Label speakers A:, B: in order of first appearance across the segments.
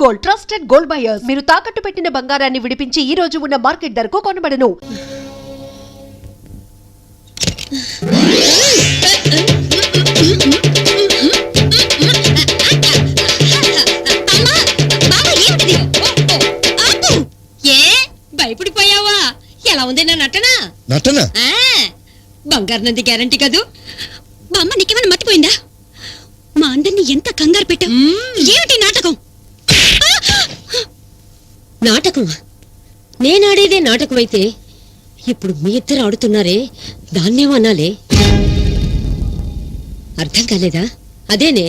A: Gold, trusted gold buyers. మీరు తాకట్టు పెట్టిన బంగారాన్ని విడిపించి ఈ రోజు ఉన్న మార్కెట్ ధరకు కొనబడను.
B: భయపడిపోయావా? ఎలా ఉంది నా నటన?
C: నటన
B: బంగారు నంది గ్యారంటీ కదూ. మా అమ్మ నీకేమైనా మర్చిపోయిందా? మా అందరినీ ఎంత కంగారు పెట్టావు. ఏమిటి నాటకం? నాటకం నేనాడేదే నాటకం అయితే ఇప్పుడు మీ ఇద్దరు ఆడుతున్నారే దాన్నేమనాలే? అర్థం కాలేదా? అదేనే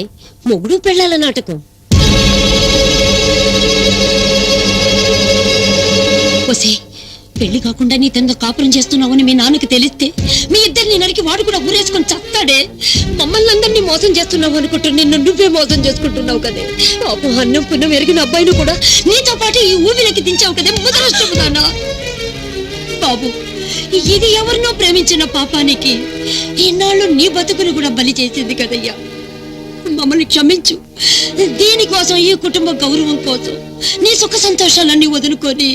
B: మొగుడు పెళ్ళాల నాటకం. ఒసే, పెళ్లి కాకుండా నీ తంగ కాపురం చేస్తున్నావని మీ నాన్నకి తెలిస్తే మీ ఇద్దరిని నరికి వాడు కూడా ఊరేసుకొని చస్తాడే. మమ్మల్ని అందరినీ మోసం చేస్తున్నావు అనుకుంటూ నిన్ను నువ్వే మోసం చేసుకుంటున్నావు కదే. పాపం అన్నం పుణ్యం ఎరిగిన అబ్బాయిని కూడా నీతో పాటు ఈ ఊవిలోకి దించావు కదే. ముదరొస్తున్నానా బాబు? ఇది ఎవరినో ప్రేమించిన పాపానికి ఈనాళ్ళు నీ బతుకును కూడా బలి చేసింది కదయ్యా. మమ్మల్ని క్షమించు. దీనికోసం, ఈ కుటుంబ గౌరవం కోసం నీ సుఖ సంతోషాలన్నీ వదులుకొని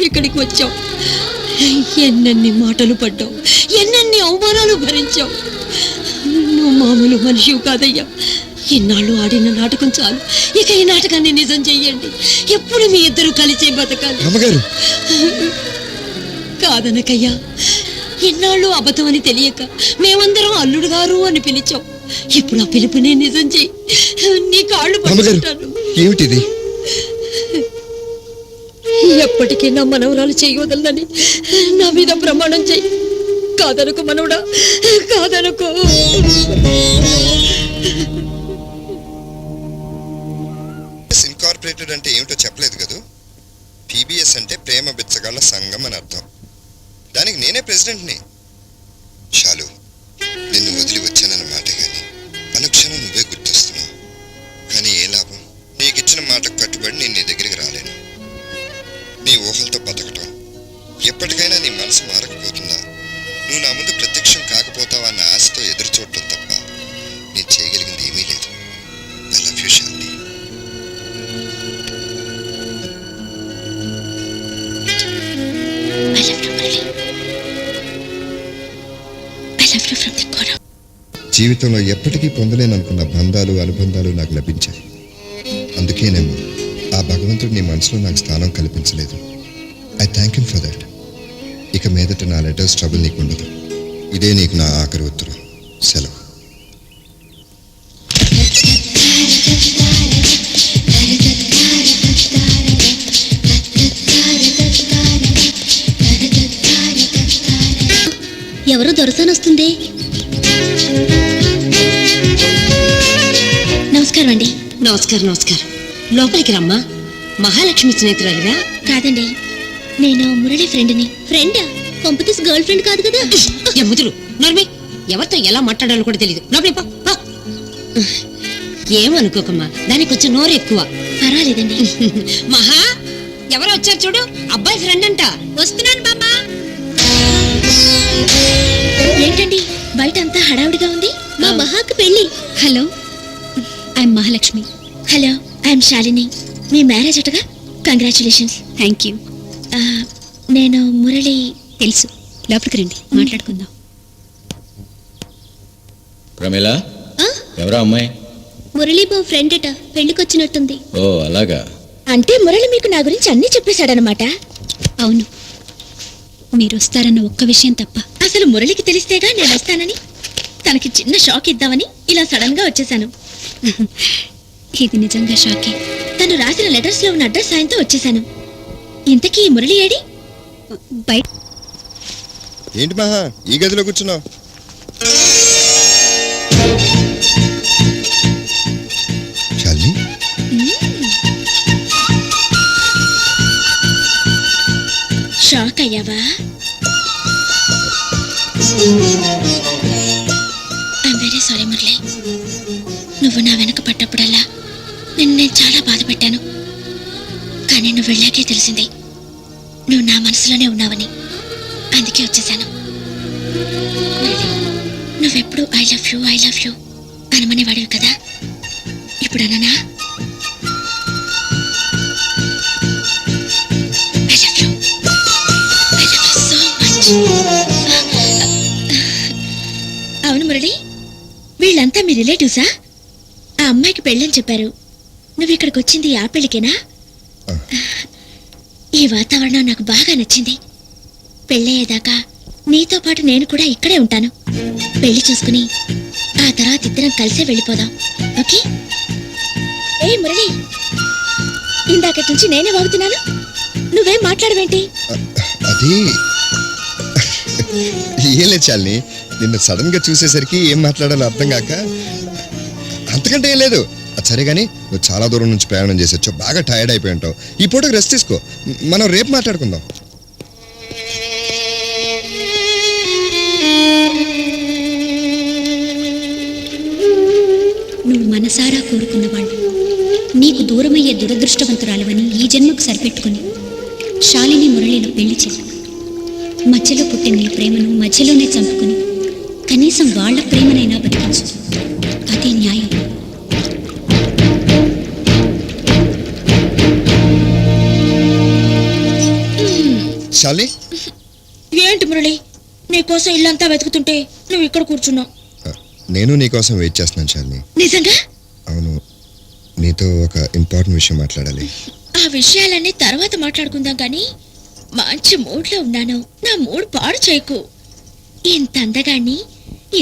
B: ఇక్కడికి వచ్చావు. ఎన్నెన్ని మాటలు పడ్డావు, ఎన్నెన్ని అవమానాలు భరించావు. నువ్వు మామూలు మనిషివి కాదయ్యా. ఇన్నాళ్ళు ఆడిన నాటకం చాలు. ఇక ఈ నాటకాన్ని నిజం చెయ్యండి. ఎప్పుడు మీ ఇద్దరు కలిసి బతకాలి. కాదనకయ్యా, ఇన్నాళ్ళు అబద్ధం అని తెలియక మేమందరం అల్లుడు గారు అని పిలిచాం. ఇప్పుడు ఆ పిలుపునే నిజం చెయ్యి. నీ కాళ్ళు పట్టుకుంటాను.
C: ఏమిటిది?
B: ఎప్పటికీ నా మనవరాలు చేయవదలని నా మీద ప్రమాణం చెయ్యి. కాదనుకో మనవడా, కాదనుకో.
C: ఇన్కార్పొరేటెడ్ అంటే ఏమిటో చెప్పలేదు కదా. PBS అంటే ప్రేమ బిచ్చగాళ్ళ సంఘం అని అర్థం. దానికి నేనే ప్రెసిడెంట్ని. చాలు, నిన్ను వదిలి వచ్చానన్నమాట. కానీ అనుక్షణం నువ్వే గుర్తొస్తున్నావు. కానీ ఏ లాభం? నీకిచ్చిన మాటకు కట్టుబడి నేను నీ దగ్గరికి రాలేను. నీ ఊహలతో బతకటం, ఎప్పటికైనా నీ మనసు మారకపోతుందా, నువ్వు నా ముందు ప్రత్యక్షం కాకపోతావా అన్న ఆశతో ఎదురు చూడటం తప్ప నేను చేయగలిగింది ఏమీ లేదు. ఐ లవ్ యూ శాంతి. జీవితంలో ఎప్పటికీ పొందలేననుకున్న బంధాలు, అనుబంధాలు నాకు లభించాయి. అందుకేనేమో ఆ భగవంతుడు నీ మనసులో నాకు స్థానం కల్పించలేదు. I thank you for that. ఇక మీదట నా లెటర్స్ ట్రబుల్ నీకు ఉండదు. ఇదే నీకు నా ఆఖరి ఉత్తరం. సెలవు.
B: ఎవరో దొరసానొస్తుంది. నమస్కారం అండి. నమస్కారం. నమస్కారం. లోపలికి రమ్మా. మహాలక్ష్మి స్నేహితురాలిగా? కాదండి, నేను మురళి ఫ్రెండ్ని. ఫ్రెండా? కొంపతీస్ గర్ల్ ఫ్రెండ్ కాదు కదా. ఎమ్ముతులు నర్మి, ఎవరితో ఎలా మాట్లాడాలో కూడా తెలియదు. లోపలికి పో. ఏమనుకోకమ్మా, దానికి కొంచెం నోరు ఎక్కువ. పర్వాలేదండి. మహా, ఎవరో వచ్చారు చూడు. అబ్బాయి ఫ్రెండ్ అంట. వస్తున్నాను బాబా. ఏంటండి బయట అంతా హడావుడిగా ఉంది? మా మహాకు పెళ్లి. Hello, I'm Mahalakshmi. Hello, I'm Shalini. మీ మ్యారేజ్ అటగా? కంగ్రాచులేషన్స్. Thank you. నేను మురళి. తెలుసు, లోపలికి రండి, మాట్లాడుకుందాం.
D: ప్రమీల, ఎవరా అమ్మాయి?
B: మురళి బో ఫ్రెండ్ అట, పెళ్లికొచ్చినట్టుంది.
D: ఓ అలాగా.
B: అంటే మురళి మీకు నా గురించి అన్నీ చెప్పేశాడనమాట. అవును, మీరు వస్తారన్న ఒక్క విషయం తప్ప. అసలు మురళికి తెలిస్తేగా నేను వస్తానని. తనకి చిన్న షాక్ ఇద్దామని ఇలా సడన్ గా వచ్చేసాను. ఇది నిజంగా షాకే. తను రాసిన లెటర్స్ లో ఉన్న అడ్రస్ సాయంతో వచ్చేసాను. ఇంతకీ మురళి ఏడి? బయట.
C: ఏంటి మహా ఈ గదిలో కూర్చున్నావు? శాలిని,
B: షాక్ అయ్యావా? I'm very sorry Murali. నువ్వు నా వెనక పడ్డప్పుడల్లా నేను చాలా బాధ పెట్టాను. కానీ నువ్వు వెళ్ళాకే తెలిసింది నువ్వు నా మనసులోనే ఉన్నావని. అందుకే వచ్చేసాను. నువ్వెప్పుడు ఐ లవ్ యూ అనమనేవాడివి కదా. ఇప్పుడు అననా? రిలేటివ్సా? ఆ అమ్మాయికి పెళ్ళని చెప్పారు. నువ్వు ఇక్కడికి వచ్చింది ఆ పెళ్ళికేనా?
C: ఆ.
B: ఈ వాతావరణం నాకు బాగా నచ్చింది. పెళ్ళయ్యేదాకా నీతో పాటు నేను కూడా ఇక్కడే ఉంటాను. పెళ్లి చూసుకుని ఆ తర్వాత ఇద్దరం కలిసే వెళ్ళిపోదాం. ఓకే? ఏ మురళి, ఇందాకటి నుంచి నేనే వాగుతున్నాను, నువ్వేం మాట్లాడవేంటి?
C: అది ఏం లేదు శాలిని, నిన్ను సడన్ గా చూసేసరికి ఏం మాట్లాడాలో అర్థం కాక, అంతకంటే ఏం లేదు. అది సరే కానీ నువ్వు చాలా దూరం నుంచి ప్రయాణం చేసి వచ్చావు, బాగా టైర్డ్ అయిపోయి ఉంటావు. ఈ పూటకు రెస్ట్ తీసుకో, మనం రేపు మాట్లాడుకుందాం.
B: నువ్వు మనసారా కోరుకున్నవాళ్ళు నీకు దూరమయ్యే దురదృష్టవంతురాలవని ఈ జన్మకు సరిపెట్టుకుని శాలిని మురళిలో పెళ్లి చేశాను. మధ్యలో పుట్టిన నీ ప్రేమను మధ్యలోనే చంపుకుని కనీసం వాళ్ళ ప్రేమనైనా బతికించు. అదే న్యాయం.
C: శాలిని,
B: ఏంటి మురళి, నీకోసం ఇల్లంతా వెతుకుతుంటే నువ్వు ఇక్కడ కూర్చున్నావు.
C: నేను నీకోసం వెయిట్ చేస్తున్నాను శాలిని.
B: నిజంగా?
C: అవును, నీతో ఒక ఇంపార్టెంట్ విషయం మాట్లాడాలి.
B: ఆ విషయాలన్నీ తర్వాత మాట్లాడుకుందాం కానీ మంచి మూడ్లో ఉన్నాను. నా మూడ్ పాడు చేయకు. ఇంత అందగాన్ని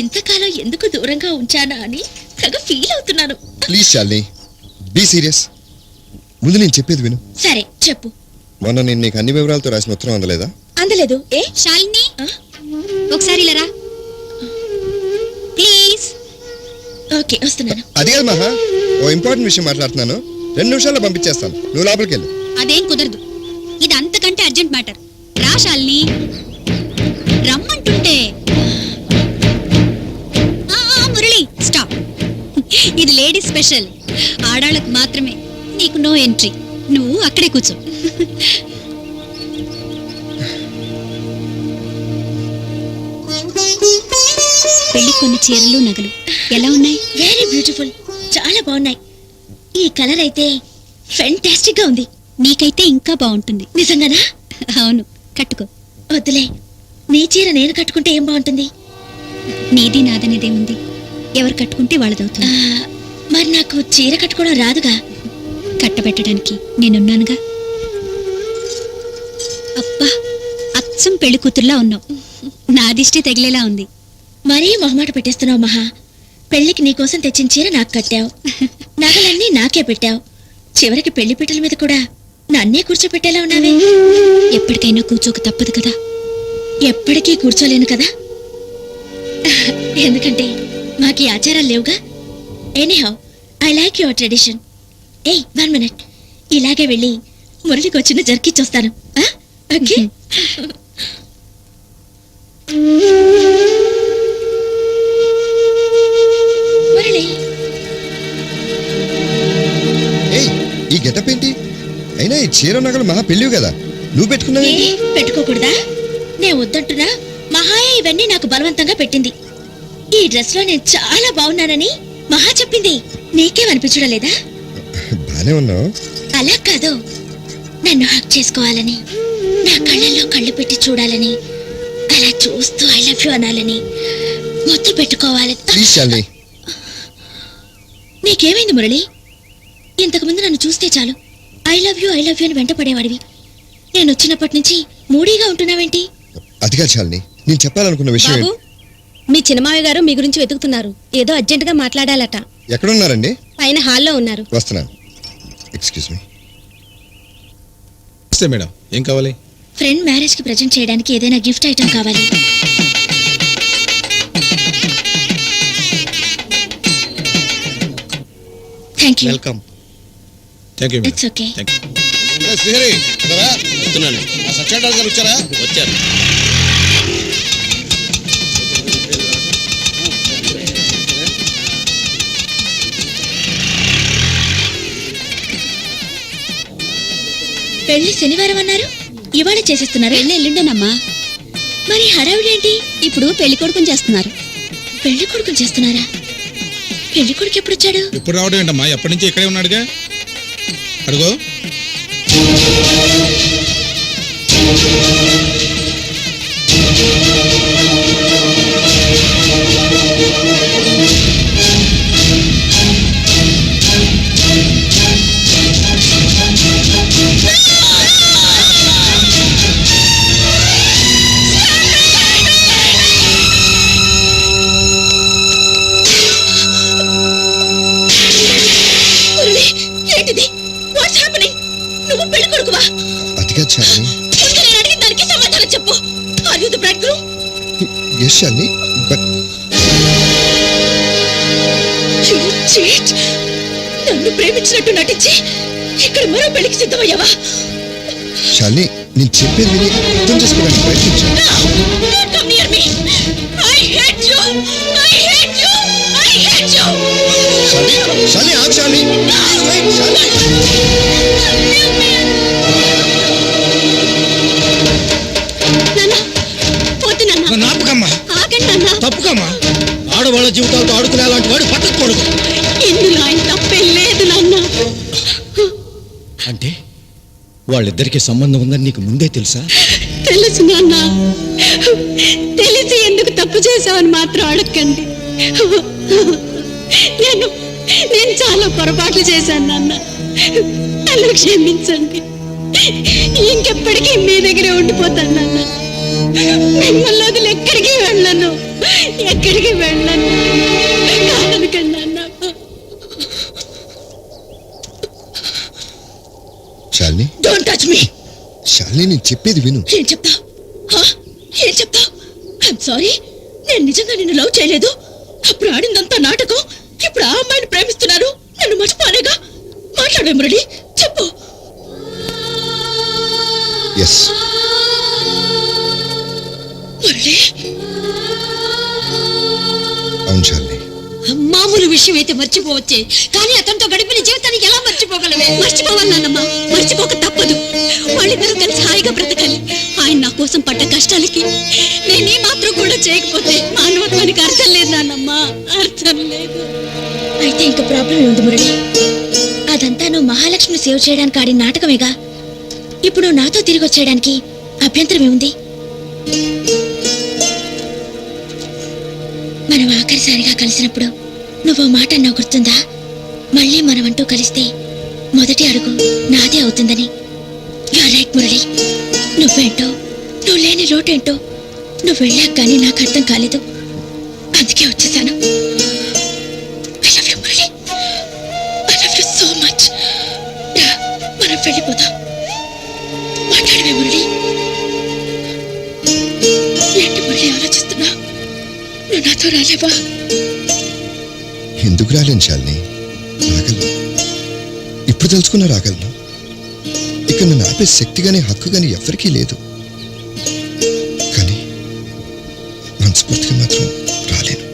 B: ఇంతకాలం ఎందుకు దూరంగా ఉంచానా అని తెగ ఫీల్ అవుతున్నాను.
C: Please Shalini, be serious. ముందు నేను చెప్పేది విను.
B: సరే చెప్పు.
C: మొన్న నేను నీకు అన్ని వివరాలతో రాసిన ఉత్తరం అందలేదా?
B: అందలేదు. ఏ శాలిని, ఒకసారి ఇలా రా ప్లీజ్. ఓకే, వస్తున్నాను.
C: అదే కాదు మహా, ఓ ఇంపార్టెంట్ విషయం మాట్లాడుతున్నాను. 2 నిమిషాల్లో పంపించేస్తాను, నువ్వు లోపలికి వెళ్ళు.
B: అదేం కుదరదు, ఇది అంతకంటే అర్జెంట్ మ్యాటర్. రా శాలిని, రమ్మంటుంటే. మురళి స్టాప్. ఇది లేడీస్ స్పెషల్, ఆడాళ్ళకు మాత్రమే. నీకు నో ఎంట్రీ. నువ్వు అక్కడే కూర్చో. పెళ్లి కొన్ని చీరలు నగలు ఎలా ఉన్నాయి? వెరీ బ్యూటిఫుల్, చాలా బాగున్నాయి. ఈ కలర్ అయితే ఫెంటాస్టిక్ గా ఉంది. నీకైతే ఇంకా బాగుంటుంది. నిజంగానా? అవును, కట్టుకో. వద్దులే, నీ చీర నేను కట్టుకుంటే ఏం బాగుంటుంది? నీది నాదనేదే ఉంది, ఎవరు కట్టుకుంటే వాళ్ళదవుతుంది. మరి నాకు చీర కట్టుకోవడం రాదుగా. కట్టబెట్టడానికి నేనున్నానుగా. అబ్బా, అచ్చం పెళ్లి కూతుర్లా ఉన్నావు. నా దిష్టి తగిలేలా ఉంది. మరీ మొహమాట పెట్టేస్తున్నావు మహా. పెళ్లికి నీకోసం తెచ్చిన చీర నాకు కట్టావు, నగలన్నీ నాకే పెట్టావు. చివరికి పెళ్లి పీటల మీద కూడా నన్నే కూర్చోపెట్టేలా ఉన్నావే. ఎప్పటికైనా కూర్చోక తప్పదు కదా. ఎప్పటికీ కూర్చోలేను కదా, ఎందుకంటే మాకు ఈ ఆచారాలు లేవుగా. Anyhow, I like your tradition. ఏయ్ 1 minute, ఇలాగే వెళ్ళి మురళికి వచ్చిన జర్కిచ్చొస్తాను. ఓకే? మురళి,
C: ఏయ్, ఈ గెటప్ ఏంటి? అయినా ఈ చీర నగలు మహా పెళ్ళివి కదా, నువ్వు పెట్టుకున్నావు.
B: ఏ పెట్టుకోకూడదా? నేను వద్దంటున్నా, మహాయ ఇవన్నీ నాకు బలవంతంగా పెట్టింది. ఈ డ్రెస్ లో నేను చాలా బాగున్నానని మహా చెప్పింది. నీకేమనిపించడం లేదా?
C: బానే ఉన్నావు.
B: అలా కాదు, నన్ను హక్ చేసుకోవాలని, నా కళ్ళల్లో కళ్ళు పెట్టి చూడాలని, అలా చూస్తూ ఐ లవ్ యు అనాలని, ముద్దు పెట్టుకోవాలని.
C: ప్లీజ్ శాలిని.
B: నీకేమైంది మురళి? ఇంతకుముందు నన్ను చూస్తే చాలు ఐ లవ్ యు అని వెంట పడేవాడివి. నేను వచ్చినప్పటి నుంచి మూడీగా ఉంటున్నావేంటి?
C: అది కాదు శాలిని, నేను చెప్పాలనుకున్న విషయం
B: బాబు, మీ చిన్నమావి గారు మీ గురించి వెతుకుతున్నారు. ఏదో అర్జెంటుగా మాట్లాడాలట.
C: ఎక్కడున్నారండి?
B: పైన హాల్లో ఉన్నారు.
C: వస్తున్నాను. Excuse me.
E: మేడం, ఏం కావాలి?
B: ఫ్రెండ్ మ్యారేజ్ కి ప్రెజెంట్ చేయడానికి ఏదైనా గిఫ్ట్ ఐటమ్ కావాలి. Thank you.
E: Welcome. Thank you madam.
B: It's okay.
E: Thank you.
F: Srihari,
E: వస్తున్నాను.
F: సత్యాడారు గారు వచ్చారా?
E: వచ్చారు.
B: పెళ్లి శనివారం అన్నారు, ఇవాళ చేసేస్తున్నారు. పెళ్లి ఎల్లుండేనమ్మా. మరి హడావిడి ఏంటి? ఇప్పుడు పెళ్లి కొడుకుని చేస్తున్నారు. పెళ్లి కొడుకుని చేస్తున్నారా? పెళ్లి కొడుకు ఎప్పుడు వచ్చాడు?
E: ఎప్పుడు రావడం ఏంటమ్మా, ఎప్పటి నుంచి ఇక్కడే ఉన్నాడుగా. అడుగు.
B: What's happening? నువ్వు పెళ్లి కొడుకువా?
C: అది కాదు శాలిని.
B: ముందు నేను అడిగిన దానికి సమాధానం చెప్పు. Are you the bridegroom?
C: Yes Shalini, but
B: you cheat. నన్ను ప్రేమించినట్టు నటించి ఇక్కడ మరో పెళ్లికి సిద్ధమయ్యావా?
C: శాలిని, నేను చెప్పేది విని అర్థం చేసుకోవడానికి ప్రయత్నించాను.
B: Don't come near me. I hate you. I hate you. I hate you.
C: Shalini, Shalini, ఆగు శాలిని. శాలిని.
B: Leave me. నాన్న, వద్దు నాన్న.
F: నన్ను ఆపుకమ్మా,
B: ఆగండి నాన్న.
F: తప్పుకమ్మా. ఆడవాళ్ళ జీవితాలతో ఆడుకునే అలాంటి వాడు పట్టకూడదు.
B: ఇందులో ఆయన తప్పే లేదు నాన్న.
D: అంటే వాళ్ళిద్దరికి సంబంధం ఉందని నీకు ముందే తెలుసా?
B: తెలుసు నాన్న. తెలిసి ఎందుకు తప్పు చేశావని మాత్రం అడగండి. నేను చాలా పొరపాట్లు చేశాను నాన్న. నన్ను క్షమించండి. ఇంకెప్పటికీ మీ దగ్గరే ఉండిపోతాను నాన్న. మిమ్మల్ని వదిలి ఎక్కడికి వెళ్ళను. ఎక్కడికి వెళ్ళను. కాదనకండి నాన్న.
C: Shalini,
B: don't touch me.
C: Shalini, నేను చెప్పేది విను.
B: ఏం చెప్తా? ఏం చెప్తా? I'm sorry. నేను నిజంగా నిన్ను లవ్ చేయలేదు. అప్పుడు ఆడిందంతా నాటకం. ఇప్పుడు ఆ అమ్మాయిని ప్రేమిస్తున్నాను. నన్ను మర్చిపోనేగా. మాట్లాడే మురళి, చెప్పు.
C: ఎస్,
B: మురళి,
C: అవును శాలిని.
B: మామూలు విషయం అయితే మర్చిపోవచ్చే, కానీ అతనితో గడిపిన జీవితాన్ని ఎలా మర్చిపోగలవే? మర్చిపోవాలి నాన్నమ్మా. మర్చిపోక తప్పదు. వాళ్ళిద్దరూ కలిసి హాయిగా బ్రతకాలి. ఆయన నా కోసం పడ్డ కష్టాలకి నేను ఈ మాత్రం కూడా చేయకపోతే మానవత్వానికి అర్థం లేదు నాన్నమ్మా. అర్థం లేదు.
G: అయితే ఇంక ప్రాబ్లం ఉంది మురళి. అదంతా నువ్వు మహాలక్ష్మి సేవ్ చేయడానికి ఆడిన నాటకమేగా. ఇప్పుడు నువ్వు నాతో తిరిగి వచ్చేయడానికి అభ్యంతరం ఏముంది? మనం ఆఖరిసారిగా కలిసినప్పుడు నువ్వు మాట అన్నావు, గుర్తుందా? మళ్ళీ మనం అంటూ కలిస్తే మొదటి అడుగు నాదే అవుతుందని. You are right Murali. నువ్వేంటో, నువ్వు లేని లోటేంటో నువ్వు వెళ్ళాక కానీ నాకు అర్థం కాలేదు. అందుకే వచ్చేసాను. I love you Murali. I love you so much. మనం వెళ్ళిపోదాం. మాట్లాడవే మురళి. ఏంటి మురళి ఆలోచిస్తున్నా? నువ్వు నాతో రాలేవా?
C: ఎందుకు రాలేను శాలిని? రాగలను. ఇప్పుడు తెలుసుకున్నా రాగలను. ఇక నన్ను ఆపే శక్తి గానీ హక్కు గానీ ఎవరికీ లేదు. కానీ మనస్ఫూర్తిగా మాత్రం రాలేను.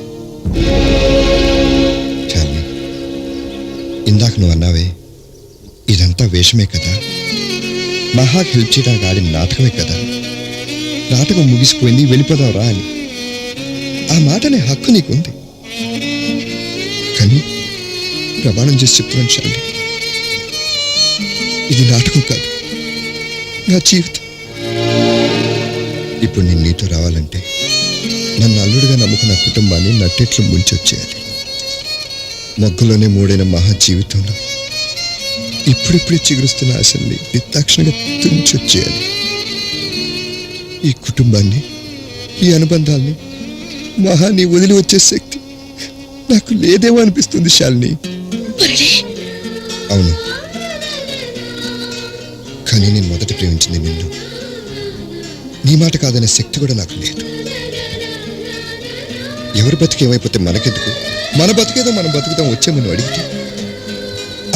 C: శాలిని, ఇందాక నువ్వు అన్నావే, ఇదంతా వేషమే కదా, మహాకి హెల్ప్ చేయడానికి ఆడిన నాటకమే కదా, నాటకం ముగిసిపోయింది, వెళ్ళిపోదాం రా అని. ఆ మాట అనే హక్కు నీకుంది. కానీ ప్రమాణం చేసి చెప్తున్నాను శాలిని, ఇది నాటకం కాదు, నా జీవితం. ఇప్పుడు నేను నీతో రావాలంటే నన్ను అల్లుడిగా నమ్ముకున్న కుటుంబాన్ని నట్టెట్లు ముంచొచ్చేయాలి. మొగ్గులోనే మూడైన మహా జీవితంలో ఇప్పుడిప్పుడే చిగురుస్తున్న ఆశల్ని నిర్దాక్షిణంగా తుంచొచ్చేయాలి. ఈ కుటుంబాన్ని, ఈ అనుబంధాల్ని మహాని వదిలి వచ్చే శక్తి నాకు లేదేమో అనిపిస్తుంది శాలిని. అవును, కానీ నేను మొదట ప్రేమించింది నిన్ను. నీ మాట కాదనే శక్తి కూడా నాకు లేదు. ఎవరు బతికేమైపోతే మనకెందుకు? మన బతికేదో మనం బతుకుతాం, వచ్చేమని అడిగితే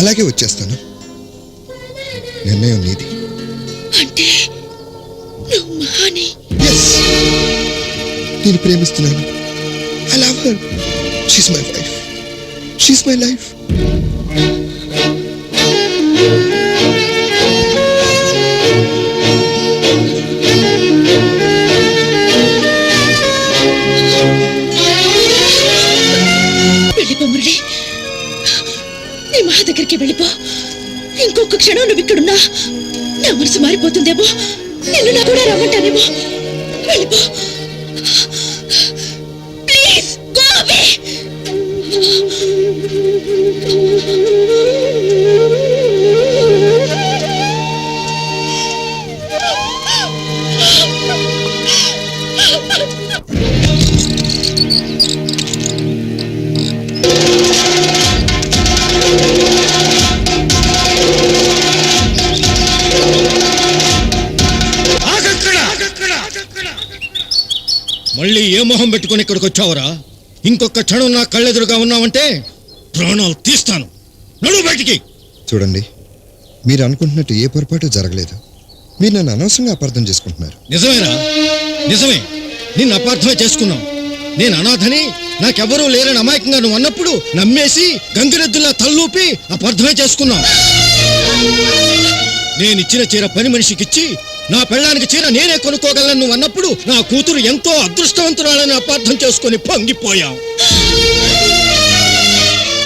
C: అలాగే వచ్చేస్తాను. నిర్ణయం నీది.
B: అంటే నువ్వు మహాని?
C: Yes. నేను ప్రేమిస్తున్నాను. I love her. She's my wife. She's my life.
B: వెళ్ళిపో మురళి. నీ మహా దగ్గరికి వెళ్ళిపో. ఇంకొక క్షణం నువ్వు ఇక్కడున్నా నా మనసు మారిపోతుందేమో. నిన్ను నా కూడా రమ్మంటానేమో. వెళ్ళిపో ప్లీజ్. Go away.
F: మళ్ళీ ఏ మొహం పెట్టుకుని ఇక్కడికి వచ్చావురా? ఇంకొక క్షణం నా కళ్ళెదురుగా ఉన్నావంటే ప్రాణాలు తీస్తాను. నడు బయటికి.
C: చూడండి, మీరు అనుకుంటున్నట్టు ఏ పొరపాటు జరగలేదు. మీరు నన్ను అనవసరంగా అపార్థం చేసుకుంటున్నారు.
F: నిజమేరా, నిజమే. నిన్ను అపార్థమే చేసుకున్నావు. నేను అనాథని, నాకెవ్వరూ లేరని అమాయకంగా నువ్వు అన్నప్పుడు నమ్మేసి గంగిరెద్దులా తల్లూపి అపార్థమే చేసుకున్నావు. నేనిచ్చిన చీర పని మనిషికిచ్చి నా పెళ్ళానికి చీర నేనే కొనుక్కోగలను నువ్వు అన్నప్పుడు నా కూతురు ఎంతో అదృష్టవంతురాలని అపార్థం చేసుకుని పొంగిపోయావు.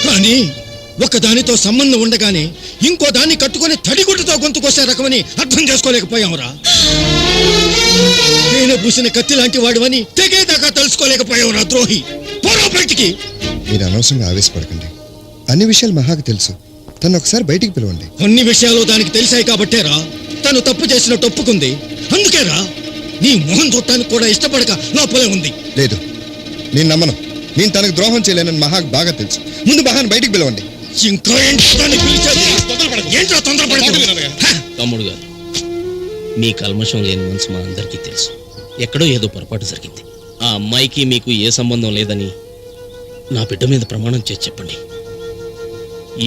F: కానీ ఒకదానితో సంబంధం ఉండగానే ఇంకో దాన్ని కట్టుకుని తడిగుడ్డుతో గొంతుకొసే రకమని అర్థం చేసుకోలేకపోయావురా. నేను పూసిన కత్తి లాంటి వాడివని తెగేదాకా తెలుసుకోలేకపోయావురా ద్రోహి. పోరా బయటికి.
C: మీరు అనవసరంగా ఆవేశపడకండి. అన్ని విషయాలు మహాకు తెలుసు. తను ఒకసారి బయటికి పిలవండి.
F: అన్ని విషయాలు దానికి తెలిసాయి కాబట్టేరా తను తప్పు చేసినట్టు ఒప్పుకుంది. అందుకేరా నీ మొహం చూడటానికి కూడా ఇష్టపడక లోపలే ఉంది.
C: లేదు, నేను నమ్మను. నేను తనకు ద్రోహం చేయలేనని మహాకు బాగా తెలుసు. ముందు మహాను బయటికి పిలవండి.
F: ఇంకా ఏంటో పిలిచేది? ఏంటో తొందరపడకు.
H: తమ్ముడు గారు, మీ కల్మషం లేని మనసు మా అందరికీ తెలుసు. ఎక్కడో ఏదో పొరపాటు జరిగింది. ఆ అమ్మాయికి మీకు ఏ సంబంధం లేదని నా బిడ్డ మీద ప్రమాణం చేసి చెప్పండి.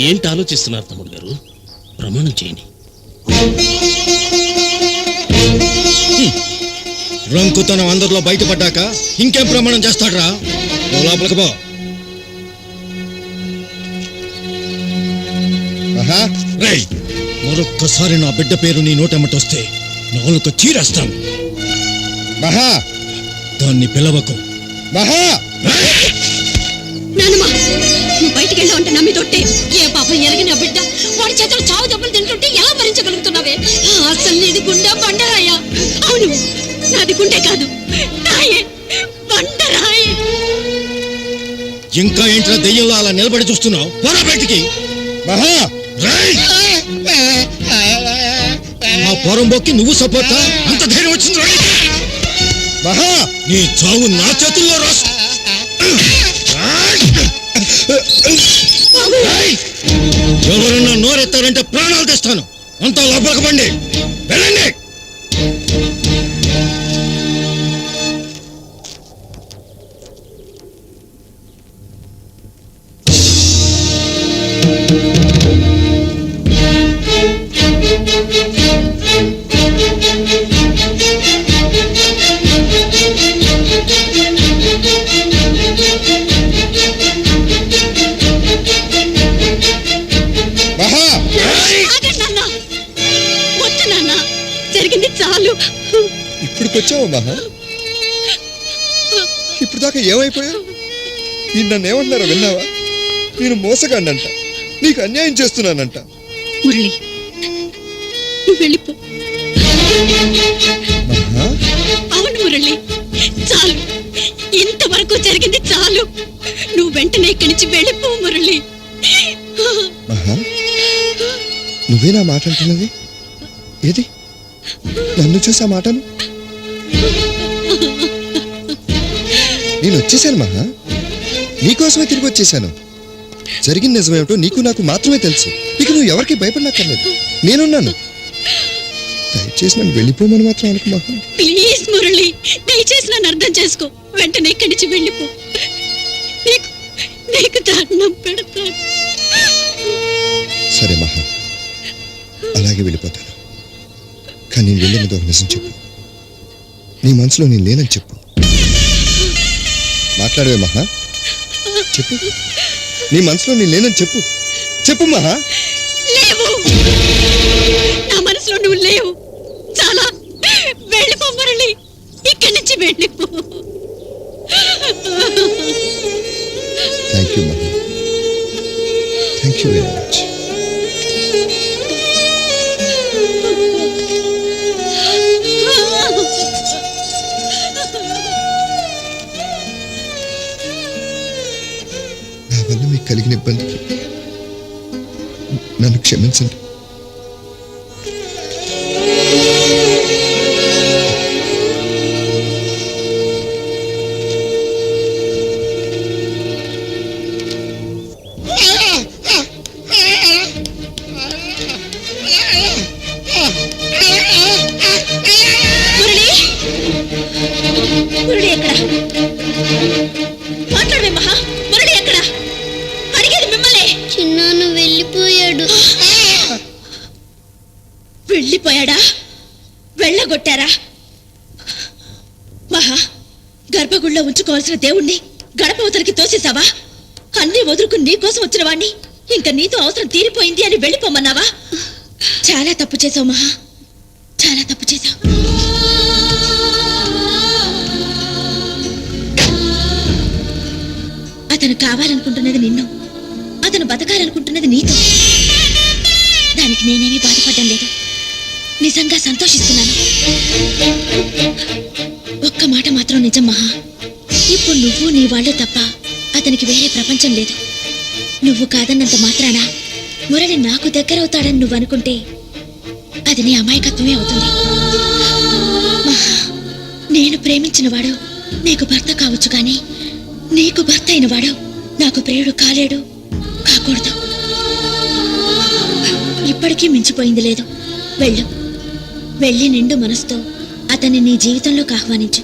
H: ఏంటి ఆలోచిస్తున్నారు తమ్ముడు గారు? ప్రమాణం చేయండి.
F: రంకుతనం అందరిలో బయటపడ్డాక ఇంకేం ప్రమాణం చేస్తాడ్రా? లోపలికి పో.
C: మహా,
F: రేయ్, మరొక్కసారి నా బిడ్డ పేరు నీ నోటెమ్మటొస్తే నాలుక చీరేస్తాను.
C: మహా,
F: దాన్ని పిలవకు.
C: మహా.
B: నానమ్మా, నువ్వు బయటికి వెళ్ళావంటే నా మీద ఒట్టే. ఏ పాపం ఎరగిన నా బిడ్డ వాడి చేతులు చావు దెబ్బలు తింటుంటే ఎలా భరించగలుగుతున్నావే? అసలు నీది గుండె బండరాయా? అవును, నాది గుండె కాదు, రాయే, బండరాయే.
F: ఇంకా ఏంట్రా దెయ్యంలో అలా నిలబడి చూస్తున్నావు? పోరా బయటికి.
C: మహా,
F: రేయ్, ఆ పొరంబోకి నువ్వు సపోర్టా? అంత ధైర్యం వచ్చింది రా నీకు?
C: మహా.
F: నీ చావు నా చేతుల్లో రాసు. ఎవరన్నా నోరెత్తారంటే ప్రాణాలు తెస్తాను. అంతా లోపలికి పండి. వెళ్ళండి.
C: మహా,
B: ఆగండి నాన్న, వద్దు నాన్న, జరిగింది చాలు.
C: ఇప్పుడుకొచ్చావు మహా. ఇప్పుడు దాకా ఏమైపోయావు? నేను నన్ను ఏమంటున్నారో విన్నావా? నేను మోసగాడినంట, నీకు అన్యాయం చేస్తున్నానంట.
B: మురళి, నువ్వు వెళ్ళిపో.
C: మహా,
B: అవును మురళి, చాలు. ఇంతవరకు జరిగింది చాలు. నువ్వు వెంటనే ఇక్కడి నుంచి వెళ్ళిపో మురళి.
C: మహా, నువ్వేనా మాట అంటున్నది? ఏది నన్ను చూసా మాటను? నేను వచ్చేసాను మహా, నీకోసమే తిరిగి వచ్చేసాను. జరిగిన నిజమేమిటో నీకు నాకు మాత్రమే తెలుసు. ఇక నువ్వు ఎవరికి భయపడనక్కర్లేదు, నేనున్నాను. దయచేసి నన్ను వెళ్ళిపోమని మాత్రం అనుకు మహా.
B: ప్లీజ్ మురళి, దయచేసి నన్ను అర్థం చేసుకో. వెంటనే ఇక్కడి నుంచి వెళ్ళిపో. నీకు నీకు దండం పెడతాను.
C: సరే మహా, అలాగే వెళ్ళిపోతాను. కానీ నేను వెళ్ళే ముందు ఒక నిజం చెప్పు. నీ మనసులో నేను లేనని చెప్పు. మాట్లాడవే మహా, చెప్పు. నీ మనసులో నేను లేనని చెప్పు. చెప్పు మహా.
B: లేవు, నా మనసులో నువ్వు లేవు. చాలా, వెళ్ళిపో మురళి, ఇక్కడి నుంచి వెళ్ళిపో.
C: థ్యాంక్ యూ మహా, థ్యాంక్ యూ వెరీ మచ్. నా వల్ల మీకు కలిగిన ఇబ్బందికి నన్ను క్షమించండి.
B: మురళి,
G: మురళి ఎక్కడ? మాట్లాడవే మహా, మురళి ఎక్కడ? అడిగేది మిమ్మల్ని.
I: చిన్నాన్న వెళ్ళిపోయాడు.
G: వెళ్ళిపోయాడా? వెళ్ళగొట్టారా? మహా, గర్భగుడిలో ఉంచుకోవాల్సిన దేవుణ్ణి గడపవతలకి తోసేసావా? అన్నీ వదులుకుని నీ కోసం వచ్చిన వాణ్ణి ఇంకా నీతో అవసరం తీరిపోయింది అని వెళ్ళిపోమన్నావా? చాలా తప్పు చేసావు మహా, చాలా తప్పు చేశావు. అతను కావాలనుకుంటున్నది నిన్ను, అతను బతకాలనుకుంటున్నది నీతో. దానికి నేనేమీ బాధపడ్డం లేదు, నిజంగా సంతోషిస్తున్నాను. ఒక్క మాట మాత్రం నిజం మహా, ఇప్పుడు నువ్వు నీ వాళ్ళు తప్ప అతనికి వేరే ప్రపంచం లేదు. నువ్వు కాదన్నంత మాత్రాన మురళి నాకు దగ్గరవుతాడని నువ్వు అనుకుంటే అది నీ అమాయకత్వమే అవుతుంది. మహా, నేను ప్రేమించినవాడు నీకు భర్త కావచ్చు, కానీ నీకు భర్త అయినవాడు నాకు ప్రియుడు కాలేడు, కాకూడదు. ఇప్పటికీ మించిపోయింది లేదు. వెళ్ళు, వెళ్ళి నిండు మనసుతో అతన్ని నీ జీవితంలోకి ఆహ్వానించు.